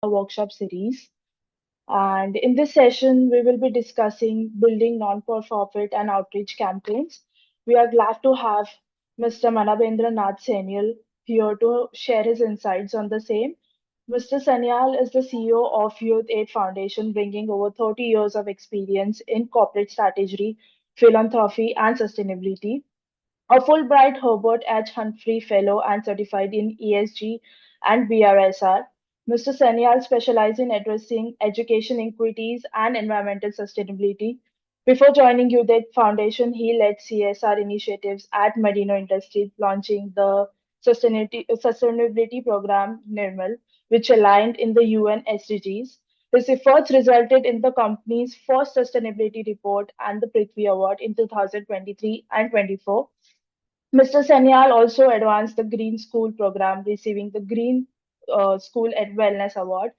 workshop series. And in this session, we will be discussing building non-profit and outreach campaigns. We are glad to have Mr. Manabendra Nath Sanyal here to share his insights on the same. Mr. Sanyal is the CEO of Youth Aid Foundation, bringing over 30 years of experience in corporate strategy, philanthropy, and sustainability. A Fulbright Herbert H. Humphrey Fellow and certified in ESG and BRSR. Mr. Sanyal specializes in addressing education inequities and environmental sustainability. Before joining UDET Foundation, he led CSR initiatives at Merino Industries, launching the sustainability program NIRMAL, which aligned in the UN SDGs. His efforts resulted in the company's first sustainability report and the Prithvi Award in 2023 and 24. Mr. Sanyal also advanced the Green School program, receiving the Green School at Wellness Award.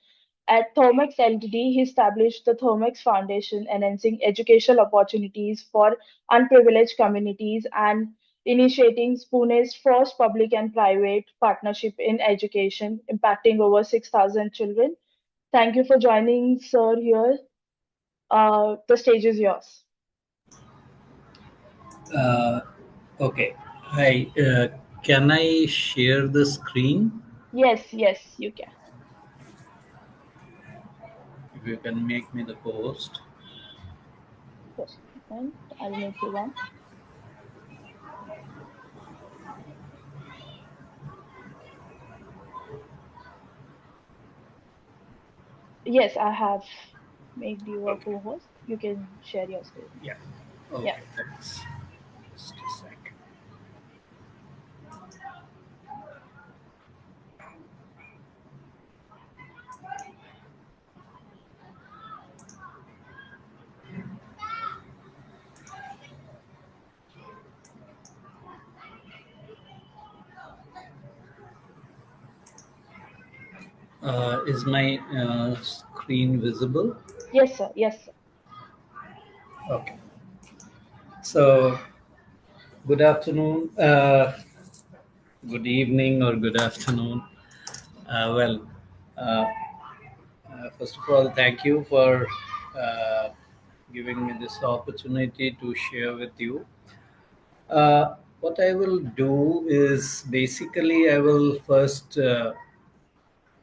At Thermex Ltd, he established the Thermex Foundation, enhancing educational opportunities for unprivileged communities and initiating Pune's first public and private partnership in education, impacting over 6,000 children. Thank you for joining, sir, here. The stage is yours. Uh, okay. Hi. Can I share the screen? Yes, yes, you can. If you can make me the host. Just a moment. I'll make you one. Yes, I have made you a Okay. co-host. You can share your screen. Yeah. Yeah. Okay. Thanks. Just a sec. Is my screen visible? Yes, sir. Yes, sir. Okay. So, good afternoon, good evening, or good afternoon. Uh, well, uh, First of all, thank you for uh, giving me this opportunity to share with you. What I will do is basically I will first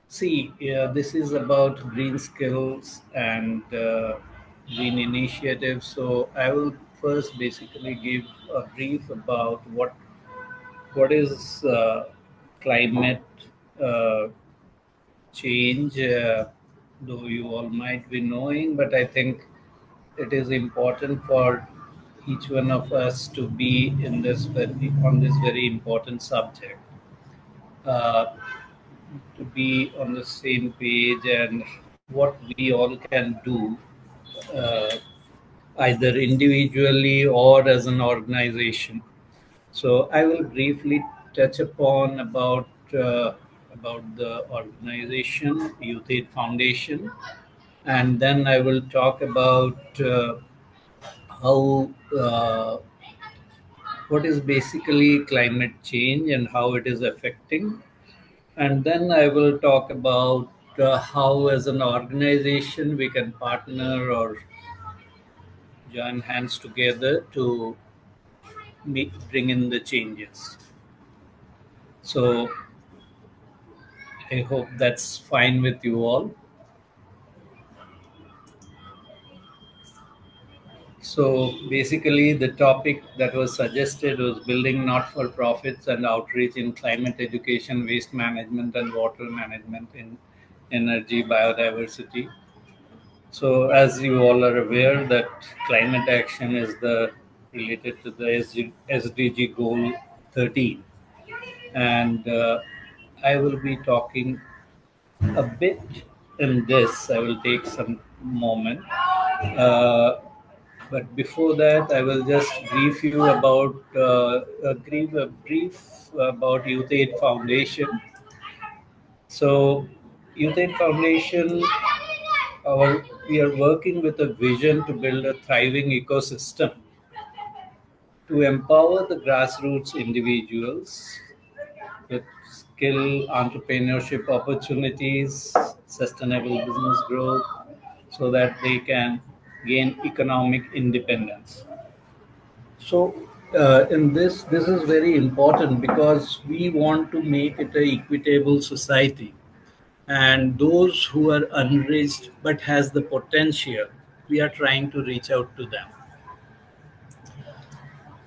see. This is about green skills and green initiatives. So I will first basically give a brief about what is climate uh, change. Though you all might be knowing, but I think it is important for each one of us to be in this on this very important subject, uh, to be on the same page and what we all can do, uh, either individually or as an organization. So I will briefly touch upon about the organization Youth Aid Foundation, and then I will talk about how what is basically climate change and how it is affecting. And then I will talk about how, as an organization, we can partner or join hands together to bring in the changes. So I hope that's fine with you all. So basically, the topic that was suggested was building not for profits and outreach in climate education, waste management, and water management in energy biodiversity. So, as you all are aware, that climate action is the related to the SDG goal 13, and I will be talking a bit in this. I will take some moment. Uh, But before that, I will just brief you about a brief about Youth Aid Foundation. So, Youth Aid Foundation, we are working with a vision to build a thriving ecosystem to empower the grassroots individuals with skill, entrepreneurship opportunities, sustainable business growth, so that they can gain economic independence. So, this is very important because we want to make it a equitable society, and those who are unreached but has the potential, we are trying to reach out to them.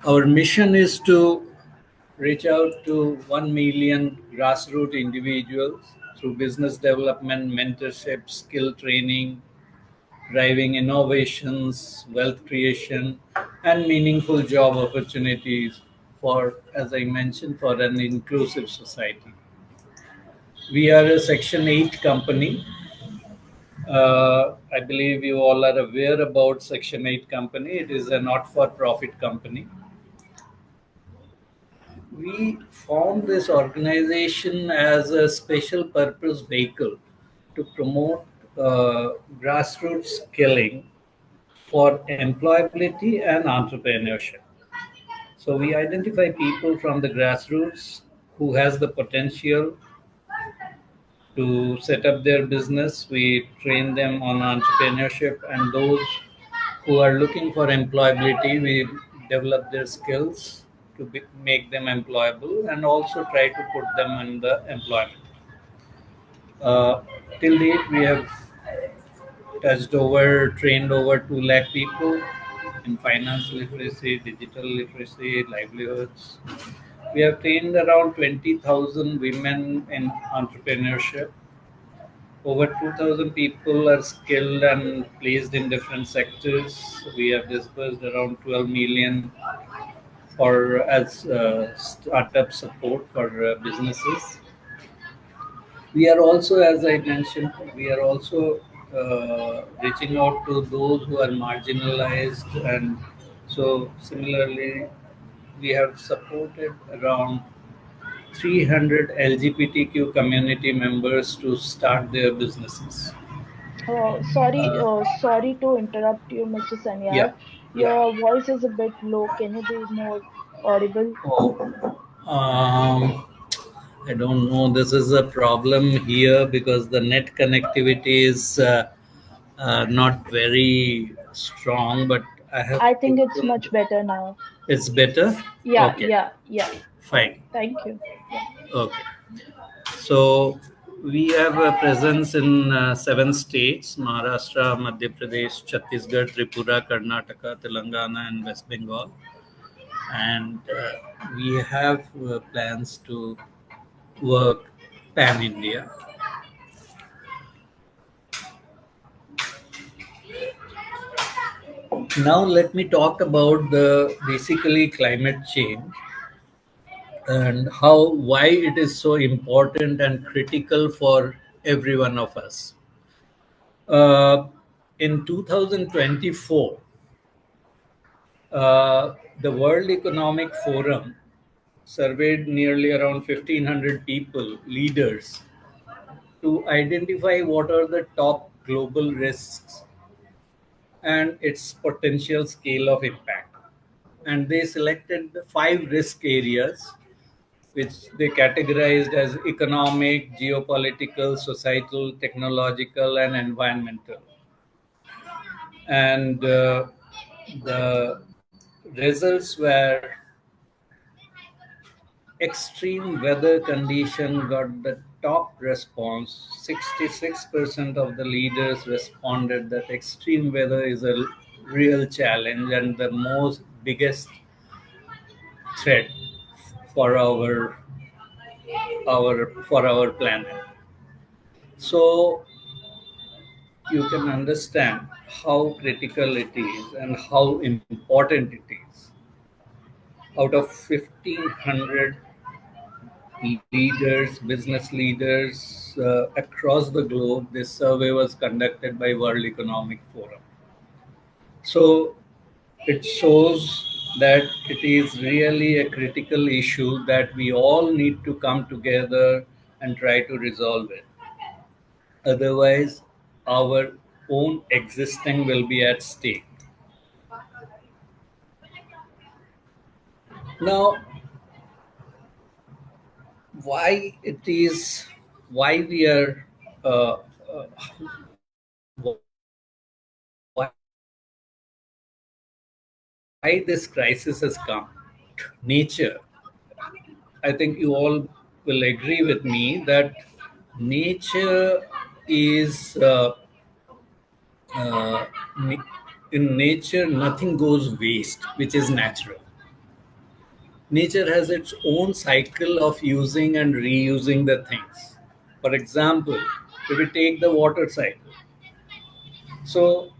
Our mission is to reach out to 1 million grassroots individuals through business development, mentorship, skill training, driving innovations, wealth creation, and meaningful job opportunities for, as I mentioned, for an inclusive society. We are a Section 8 company. I believe you all are aware about Section 8 company. It is a not-for-profit company. We formed this organization as a special purpose vehicle to promote grassroots skilling for employability and entrepreneurship. So we identify people from the grassroots who has the potential to set up their business. We train them on entrepreneurship, and those who are looking for employability, we develop their skills to make them employable and also try to put them in the employment. Uh, till date, we have trained over 2 lakh people in finance literacy, digital literacy, livelihoods. We have trained around 20,000 women in entrepreneurship. Over 2,000 people are skilled and placed in different sectors. We have disbursed around 12 million for as startup support for businesses. We are also, as I mentioned, we are also reaching out to those who are marginalized, and so similarly, we have supported around 300 LGBTQ community members to start their businesses. Uh, Sorry to interrupt you, Mr. yeah, Sanyal. yeah. Your voice is a bit low. Can you be more audible? Oh, I don't know. This is a problem here because the net connectivity is not very strong, but I have I to think it's pull. much better now. It's better? Yeah, Okay, yeah, yeah. fine. Thank you. Yeah. Okay. So we have a presence in 7 states: Maharashtra, Madhya Pradesh, Chhattisgarh, Tripura, Karnataka, Telangana, and West Bengal. And we have plans to work pan India. Now, let me talk about the basically climate change and how why it is so important and critical for every one of us. Uh, in 2024, the World Economic Forum surveyed nearly around 1,500 people, leaders, to identify what are the top global risks and its potential scale of impact. And they selected the 5 risk areas, which they categorized as economic, geopolitical, societal, technological, and environmental. And the results were: extreme weather condition got the top response. 66% of the leaders responded that extreme weather is a real challenge and the most biggest threat for our planet. So you can understand how critical it is and how important it is. Out of 1,500 leaders, business leaders across the globe, this survey was conducted by World Economic Forum. So it shows that it is really a critical issue that we all need to come together and try to resolve it. Otherwise, our own existing will be at stake. Now, why it is why we are why this crisis has come. Nature, I think you all will agree with me that nature is uh, na- in nature nothing goes waste, which is natural. Nature has its own cycle of using and reusing the things. For example, if we take the water cycle, so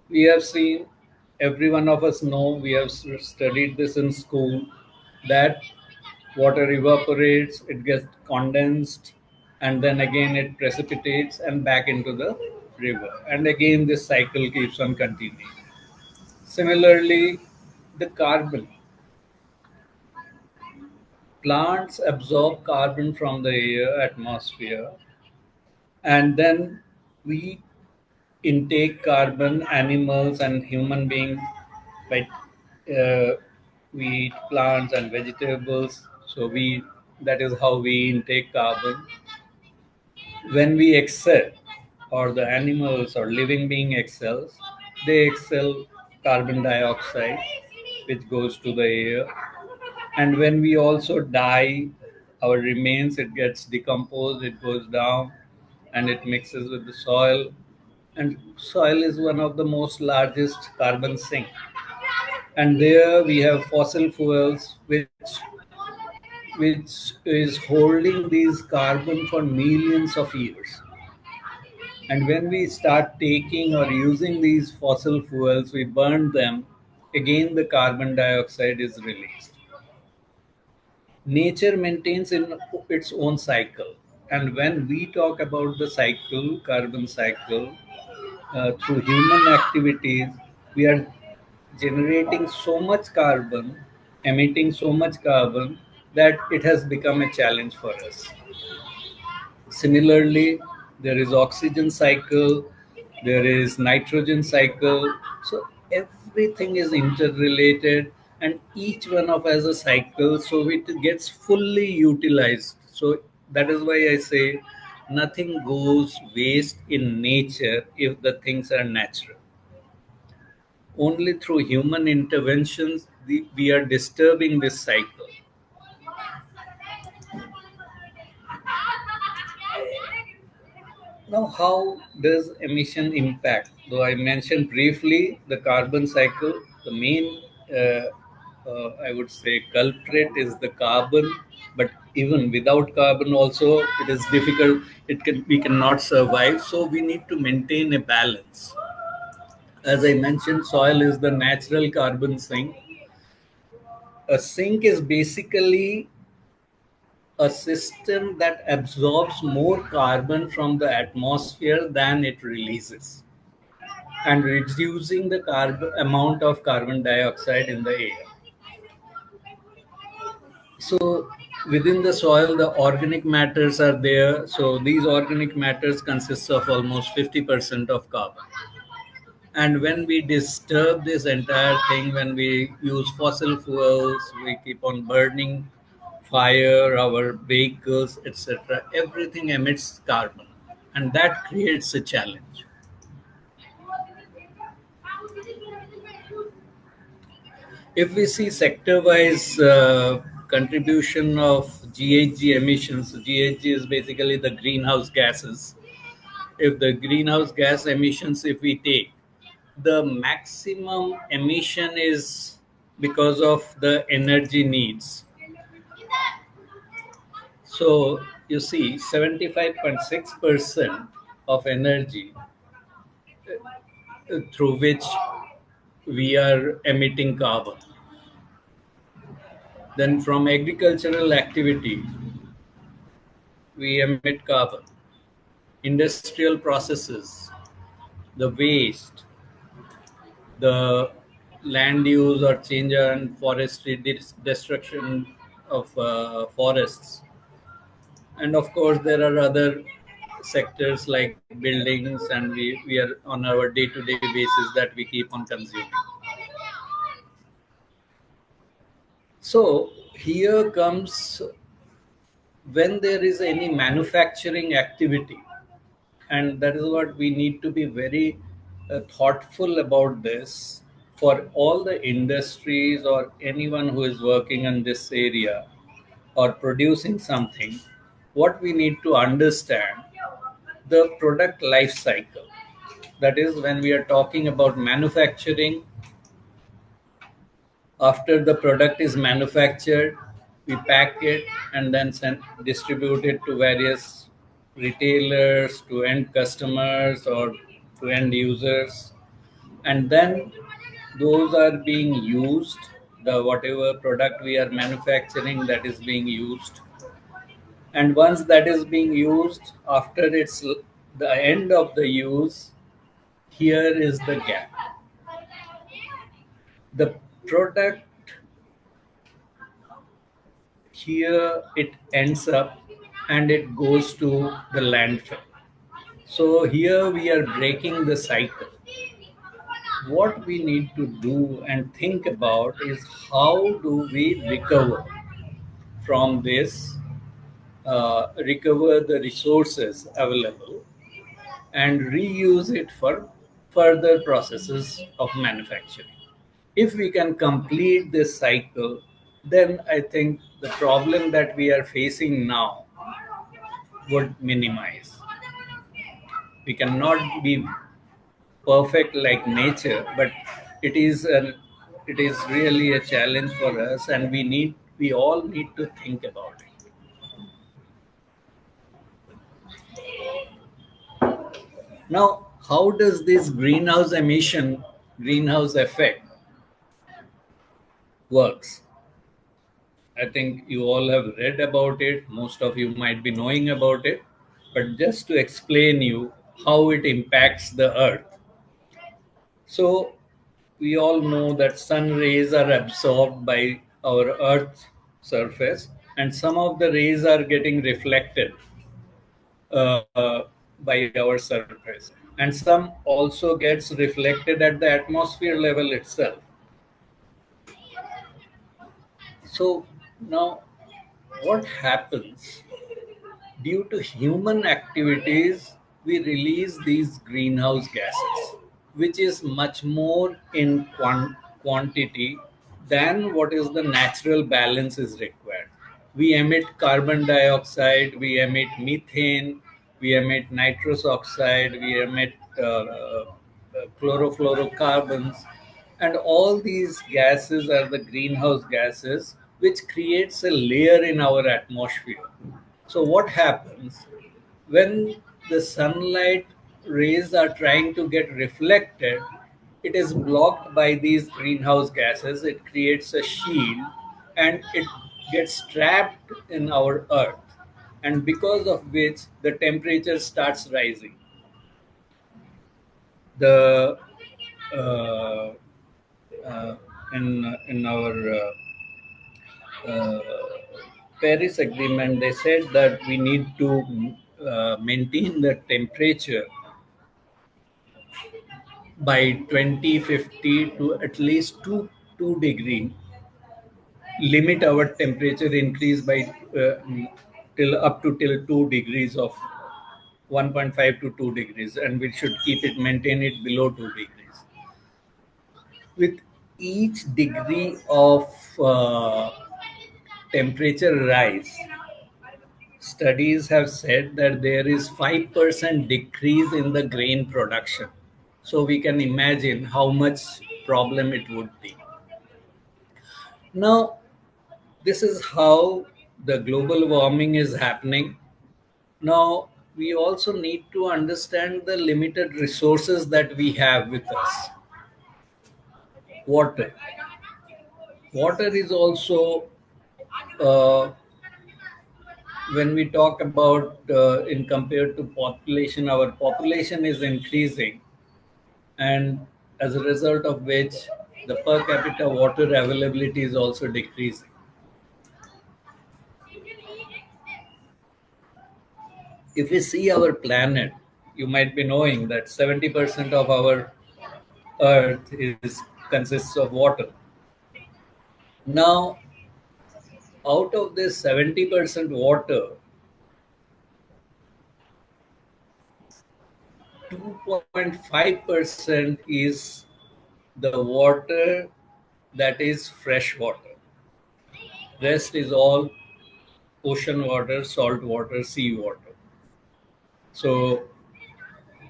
we have seen, every one of us know, we have studied this in school, that water evaporates, it gets condensed, and then again it precipitates and back into the river. And again, this cycle keeps on continuing. Similarly, the carbon. Plants absorb carbon from the air atmosphere, and then we intake carbon, animals and human beings, by uh, we eat plants and vegetables, so we, that is how we intake carbon. When we excel, or the animals or living being excels, they excel carbon dioxide, which goes to the air. And when we also die, our remains, it gets decomposed, it goes down, and it mixes with the soil. And soil is one of the most largest carbon sink. And there we have fossil fuels, which is holding these carbon for millions of years. And when we start taking or using these fossil fuels, we burn them, again the carbon dioxide is released. Nature maintains in its own cycle. And when we talk about the cycle, carbon cycle, through human activities, we are generating so much carbon, emitting so much carbon, that it has become a challenge for us. Similarly, there is oxygen cycle, there is nitrogen cycle. So everything is interrelated, and each one of has a cycle, so it gets fully utilized. So that is why I say nothing goes waste in nature if the things are natural. Only through human interventions we are disturbing this cycle. Now, how does emission impact? Though I mentioned briefly the carbon cycle, the main, I would say, culprit is the carbon. But even without carbon, also it is difficult. It can, we cannot survive. So we need to maintain a balance. As I mentioned, soil is the natural carbon sink. A sink is basically a system that absorbs more carbon from the atmosphere than it releases, and reducing the carbon amount of carbon dioxide in the air. So within the soil, the organic matters are there. So these organic matters consists of almost 50% of carbon. And when we disturb this entire thing, when we use fossil fuels, we keep on burning fire, our vehicles, etc., everything emits carbon. And that creates a challenge. If we see sector-wise contribution of GHG emissions, GHG is basically the greenhouse gases. If the greenhouse gas emissions, if we take, the maximum emission is because of the energy needs. So you see, 75.6% of energy through which we are emitting carbon. Then from agricultural activity, we emit carbon. Industrial processes, the waste, the land use or change and forestry destruction of forests, and of course there are other sectors like buildings, and we are on our day-to-day basis that we keep on consuming. So here comes, when there is any manufacturing activity, And that is what we need to be very thoughtful about this for all the industries or anyone who is working in this area or producing something. What we need to understand the product life cycle. That is, when we are talking about manufacturing, after the product is manufactured, we pack it and then distribute it to various retailers, to end customers, or to end users. And then those are being used, the whatever product we are manufacturing, that is being used. And once that is being used, after the end of the use, here is the gap. The product here, it ends up and it goes to the landfill. So here we are breaking the cycle. What we need to do and think about is how do we recover from this, recover the resources available and reuse it for further processes of manufacturing. If we can complete this cycle, then I think the problem that we are facing now would minimize. We cannot be perfect like nature, but it is really a challenge for us, and we all need to think about it. Now, how does this greenhouse effect works? I think you all have read about it. Most of you might be knowing about it, but just to explain you how it impacts the earth. So we all know that sun rays are absorbed by our earth surface, and some of the rays are getting reflected uh, by our surface, and some also gets reflected at the atmosphere level itself. So now what happens? Due to human activities, we release these greenhouse gases, which is much more in quantity than what is the natural balance is required. We emit carbon dioxide, we emit methane, we emit nitrous oxide, we emit chlorofluorocarbons, and all these gases are the greenhouse gases which creates a layer in our atmosphere. So what happens when the sunlight rays are trying to get reflected? It is blocked by these greenhouse gases. It creates a shield and it gets trapped in our earth, and because of which the temperature starts rising. The uh, in our uh, Paris Agreement, they said that we need to maintain the temperature by 2050 to at least 2 degree, limit our temperature increase by till up to till 2 degrees of 1.5 to 2 degrees, and we should keep it maintain it below 2 degrees. With each degree of temperature rise, studies have said that there is 5% decrease in the grain production. So we can imagine how much problem it would be. Now, this is how the global warming is happening. Now, we also need to understand the limited resources that we have with us. Water. Water is also, uh, when we talk about in compared to population, our population is increasing, and as a result of which the per capita water availability is also decreasing. If we see our planet, you might be knowing that 70% of our earth is consists of water. Now, out of this 70% water, 2.5% is the water that is fresh water. Rest is all ocean water, salt water, sea water. So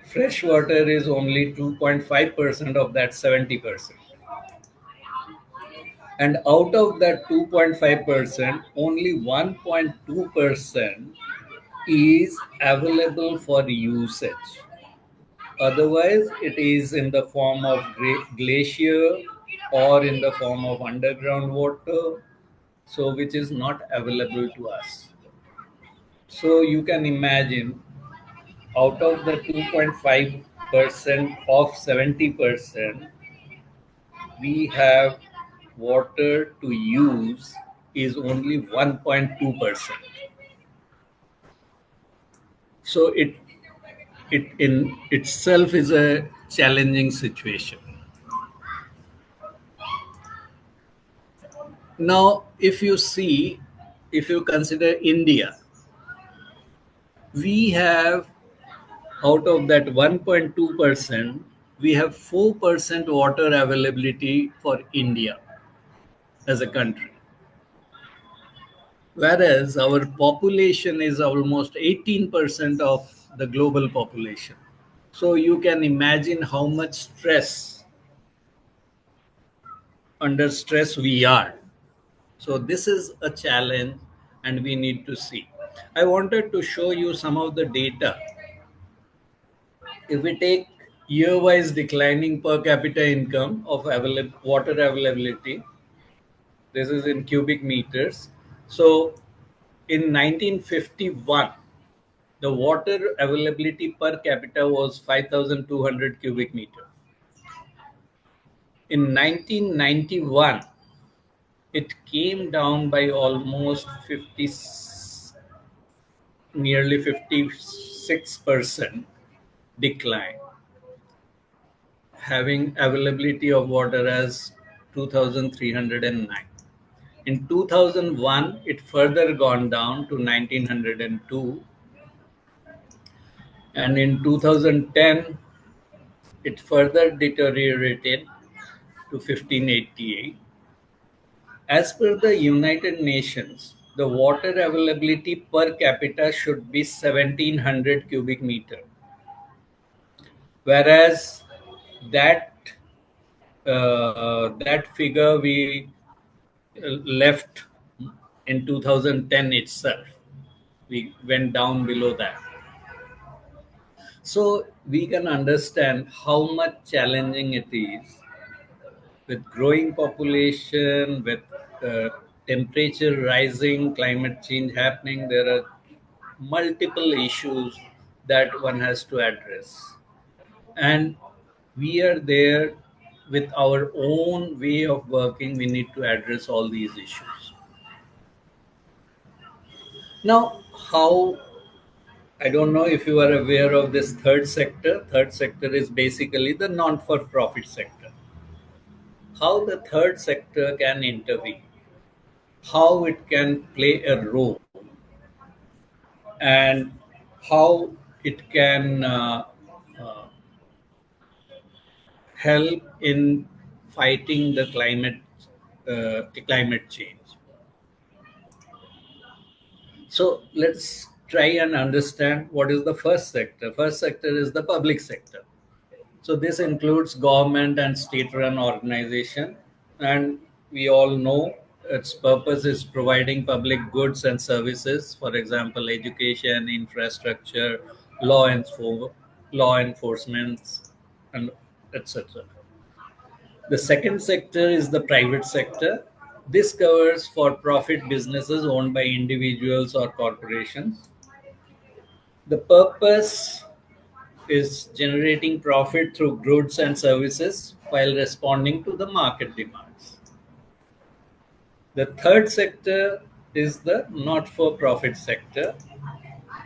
fresh water is only 2.5% of that 70%. And out of that 2.5%, only 1.2% is available for usage. Otherwise, it is in the form of glacier or in the form of underground water, so which is not available to us. So you can imagine, out of the 2.5% of 70%, we have water to use is only 1.2%. So it in itself is a challenging situation. Now, if you consider India, we have, out of that 1.2%, we have 4% water availability for India as a country. Whereas our population is almost 18% of the global population. So you can imagine how much under stress we are. So this is a challenge and we need to see. I wanted to show you some of the data. If we take year-wise declining per capita income of water availability, this is in cubic meters. So in 1951, the water availability per capita was 5,200 cubic meter. In 1991, it came down by almost 50, nearly 56% decline, having availability of water as 2,309. In 2001, it further gone down to 1902, and in 2010, it further deteriorated to 1588. As per the United Nations, the water availability per capita should be 1700 cubic meter, whereas that that figure we left in 2010 itself. We went down below that. So we can understand how much challenging it is with growing population, with temperature rising, climate change happening. There are multiple issues that one has to address. And we are there with our own way of working. We need to address all these issues. Now, how, I don't know if you are aware of this third sector. Third sector is basically the non for profit sector. How the third sector can intervene, how it can play a role, and how it can help in fighting the climate change. So let's try and understand what is the first sector. First sector is the public sector. So this includes government and state-run organization, and we all know its purpose is providing public goods and services. For example, education, infrastructure, law enforcement, and etc. The second sector is the private sector. This covers for-profit businesses owned by individuals or corporations. The purpose is generating profit through goods and services while responding to the market demands. The third sector is the not for profit sector.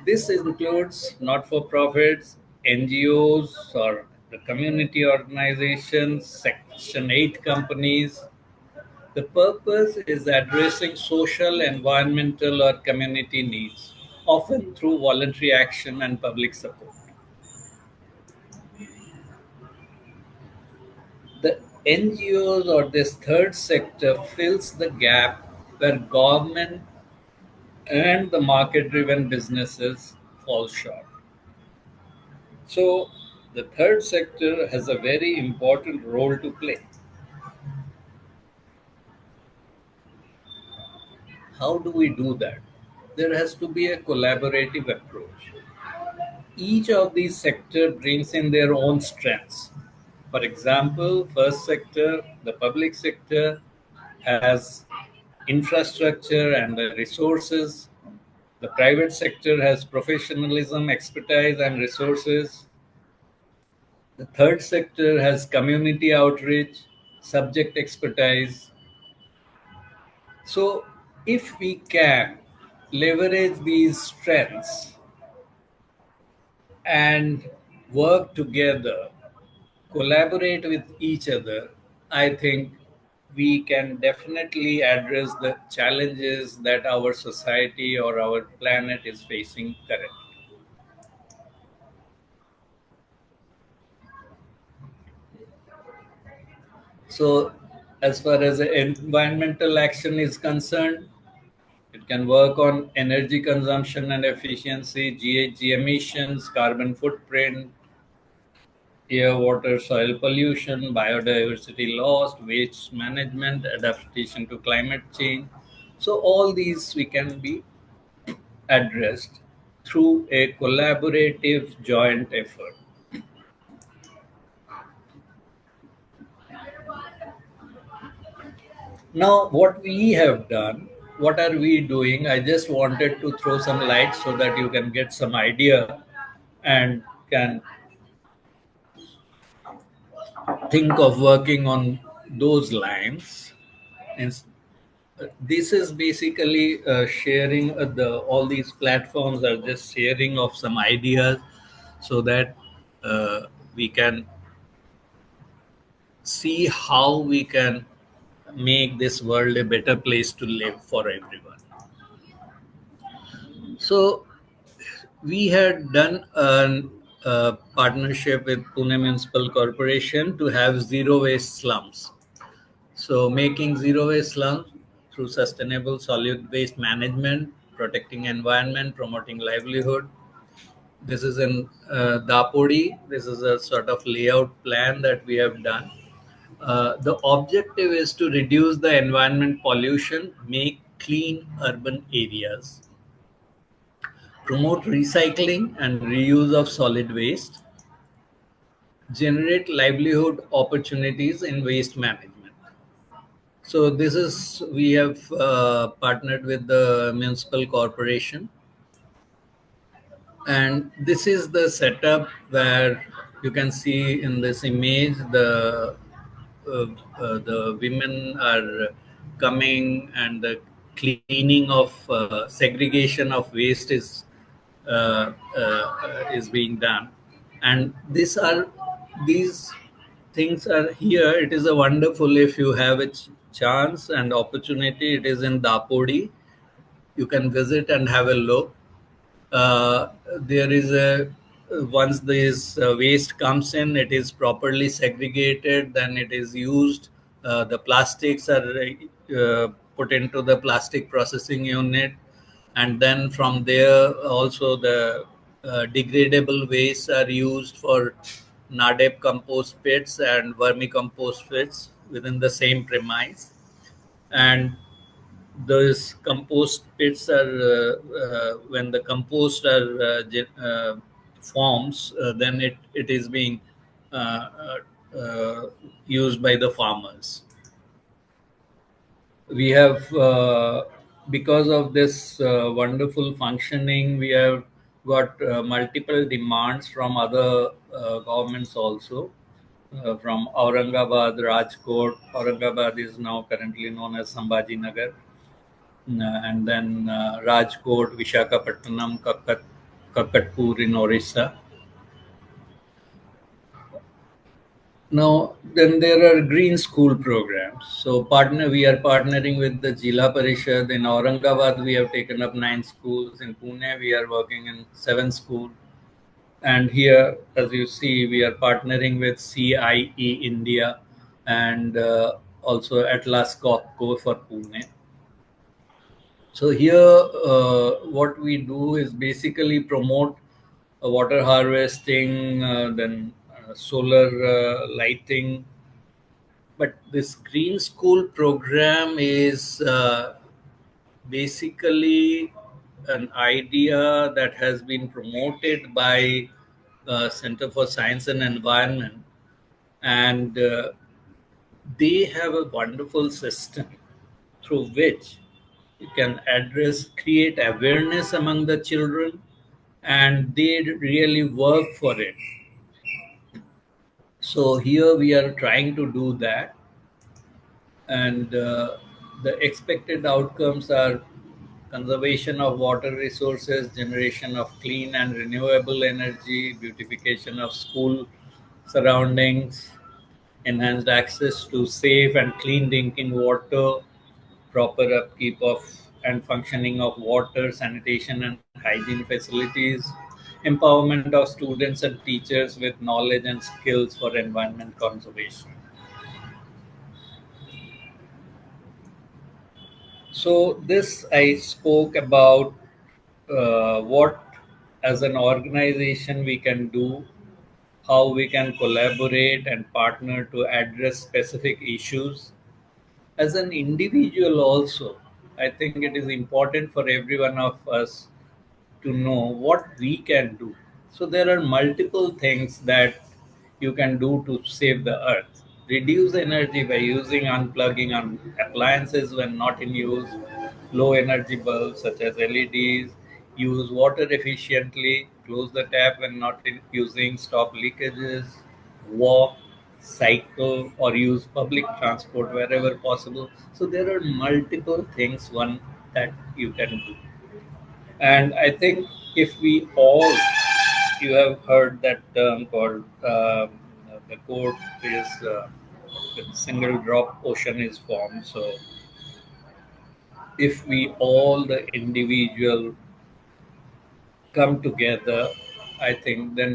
This includes not for profits, NGOs, or the community organizations, Section 8 companies. The purpose is addressing social, environmental, or community needs, often through voluntary action and public support. NGOs or this third sector fills the gap where government and the market driven businesses fall short. So, the third sector has a very important role to play. How do we do that? There has to be a collaborative approach. Each of these sectors brings in their own strengths. For example, first sector, the public sector has infrastructure and the resources. The private sector has professionalism, expertise, and resources. The third sector has community outreach, subject expertise. So, if we can leverage these strengths and work together, collaborate with each other, I think we can definitely address the challenges that our society or our planet is facing currently. So, as far as the environmental action is concerned, it can work on energy consumption and efficiency, GHG emissions, carbon footprint, air, water, soil pollution, biodiversity loss, waste management, adaptation to climate change. So, all these we can be addressed through a collaborative joint effort. Now, what we have done, what are we doing? I just wanted to throw some light so that you can get some idea and can think of working on those lines. And this is basically sharing the all these platforms are just sharing of some ideas so that we can see how we can make this world a better place to live for everyone. So we had done a partnership with Pune Municipal Corporation to have zero waste slums. So making zero waste slums through sustainable solid waste management, protecting environment, promoting livelihood. This is in Dapodi. This is a sort of layout plan that we have done. The objective is to reduce the environment pollution, make clean urban areas, promote recycling and reuse of solid waste, generate livelihood opportunities in waste management. So this is we have partnered with the municipal corporation, and this is the setup where you can see in this image uh, the women are coming and the cleaning of segregation of waste is being done, and these things are here. It is a wonderful if you have a chance and opportunity. It is in Dapodi. You can visit and have a look. uh, there is a once this waste comes in, it is properly segregated, then it is used. The plastics are put into the plastic processing unit, and then from there also the degradable wastes are used for nadep compost pits and vermicompost pits within the same premise. And those compost pits are when the compost are forms, then it is being uh, used by the farmers. We have because of this wonderful functioning, we have got multiple demands from other governments also, from Aurangabad, Rajkot. Aurangabad is now currently known as Sambhaji Nagar, and then Rajkot, Vishakhapatnam, Kakatpur in Orissa. Now, then there are green school programs. So, we are partnering with the Jila Parishad in Aurangabad. We have taken up 9 schools. In Pune, we are working in 7 schools. And here, as you see, we are partnering with CIE India. and also Atlas Copco for Pune. So here, what we do is basically promote water harvesting, then solar lighting. But this Green School program is basically an idea that has been promoted by Center for Science and Environment, and they have a wonderful system through which you can create awareness among the children, and they really work for it. So here we are trying to do that, and the expected outcomes are conservation of water resources, generation of clean and renewable energy, beautification of school surroundings, enhanced access to safe and clean drinking water, proper upkeep of and functioning of water, sanitation and hygiene facilities, empowerment of students and teachers with knowledge and skills for environment conservation. So this I spoke about what as an organization we can do, how we can collaborate and partner to address specific issues. As an individual also, I think it is important for every one of us to know what we can do. So there are multiple things that you can do to save the earth. Reduce energy by using unplugging on appliances when not in use, low energy bulbs such as LEDs, use water efficiently, close the tap when not in using, stop leakages, walk, cycle, or use public transport wherever possible. So there are multiple things one that you can do. And I think if we all, you have heard that term called the quote is with single drop ocean is formed. So if we all, the individual, come together, I think then